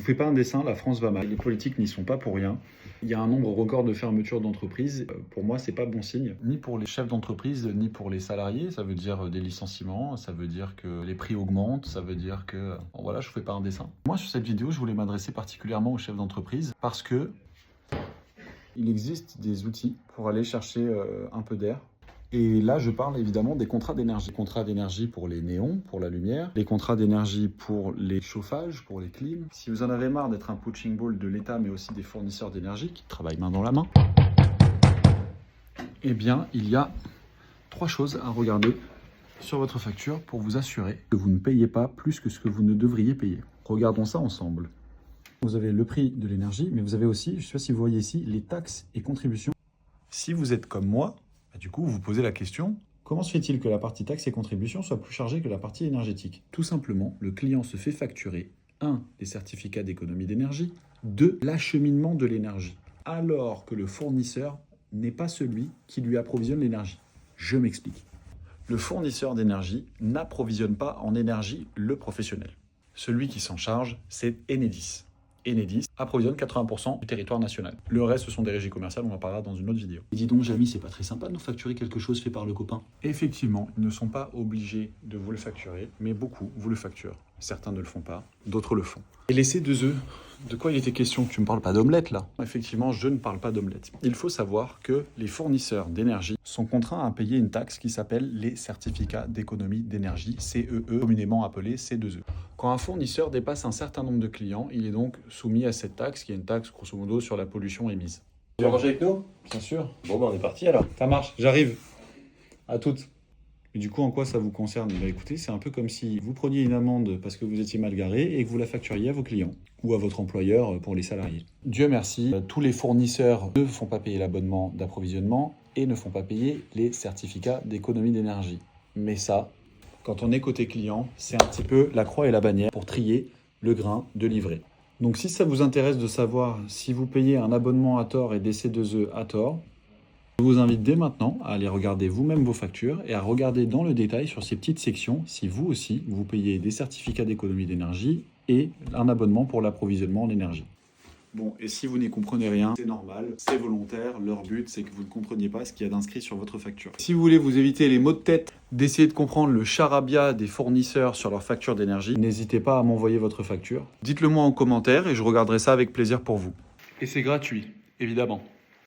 Ne fais pas un dessin, la France va mal. Les politiques n'y sont pas pour rien. Il y a un nombre record de fermetures d'entreprises. Pour moi, c'est pas bon signe. Ni pour les chefs d'entreprise, ni pour les salariés. Ça veut dire des licenciements, ça veut dire que les prix augmentent, ça veut dire que... Bon, voilà, je fais pas un dessin. Moi, sur cette vidéo, je voulais m'adresser particulièrement aux chefs d'entreprise parce que il existe des outils pour aller chercher un peu d'air. Et là, je parle évidemment des contrats d'énergie. Contrats d'énergie pour les néons, pour la lumière. Les contrats d'énergie pour les chauffages, pour les clims. Si vous en avez marre d'être un punching ball de l'État, mais aussi des fournisseurs d'énergie qui travaillent main dans la main, eh bien, il y a 3 choses à regarder sur votre facture pour vous assurer que vous ne payez pas plus que ce que vous ne devriez payer. Regardons ça ensemble. Vous avez le prix de l'énergie, mais vous avez aussi, je ne sais pas si vous voyez ici, les taxes et contributions. Si vous êtes comme moi, du coup, vous vous posez la question, comment se fait-il que la partie taxes et contributions soit plus chargée que la partie énergétique? Tout simplement, le client se fait facturer 1. des certificats d'économie d'énergie, 2. l'acheminement de l'énergie, alors que le fournisseur n'est pas celui qui lui approvisionne l'énergie. Je m'explique. Le fournisseur d'énergie n'approvisionne pas en énergie le professionnel. Celui qui s'en charge, c'est Enedis. Enedis approvisionne 80% du territoire national. Le reste, ce sont des régies commerciales, on en parlera dans une autre vidéo. Et dis donc, Jamy, c'est pas très sympa de nous facturer quelque chose fait par le copain. Effectivement, ils ne sont pas obligés de vous le facturer, mais beaucoup vous le facturent. Certains ne le font pas, d'autres le font. Et les C2E, de quoi il était question? Tu me parles pas d'omelette là? Effectivement, je ne parle pas d'omelette. Il faut savoir que les fournisseurs d'énergie sont contraints à payer une taxe qui s'appelle les certificats d'économie d'énergie, CEE, communément appelés C2E. Quand un fournisseur dépasse un certain nombre de clients, il est donc soumis à cette taxe, qui est une taxe grosso modo sur la pollution émise. Tu vas manger avec nous? Bien sûr. Bon, ben on est parti alors. Ça marche, j'arrive. À toutes. Et du coup, en quoi ça vous concerne? Écoutez, c'est un peu comme si vous preniez une amende parce que vous étiez mal garé et que vous la facturiez à vos clients ou à votre employeur pour les salariés. Dieu merci, tous les fournisseurs ne font pas payer l'abonnement d'approvisionnement et ne font pas payer les certificats d'économie d'énergie. Mais ça, quand on est côté client, c'est un petit peu la croix et la bannière pour trier le grain de livret. Donc si ça vous intéresse de savoir si vous payez un abonnement à tort et des C2E à tort, je vous invite dès maintenant à aller regarder vous-même vos factures et à regarder dans le détail sur ces petites sections si vous aussi, vous payez des certificats d'économie d'énergie et un abonnement pour l'approvisionnement en énergie. Bon, et si vous n'y comprenez rien, c'est normal, c'est volontaire, leur but c'est que vous ne compreniez pas ce qu'il y a d'inscrit sur votre facture. Si vous voulez vous éviter les maux de tête d'essayer de comprendre le charabia des fournisseurs sur leur facture d'énergie, n'hésitez pas à m'envoyer votre facture. Dites-le moi en commentaire et je regarderai ça avec plaisir pour vous. Et c'est gratuit, évidemment.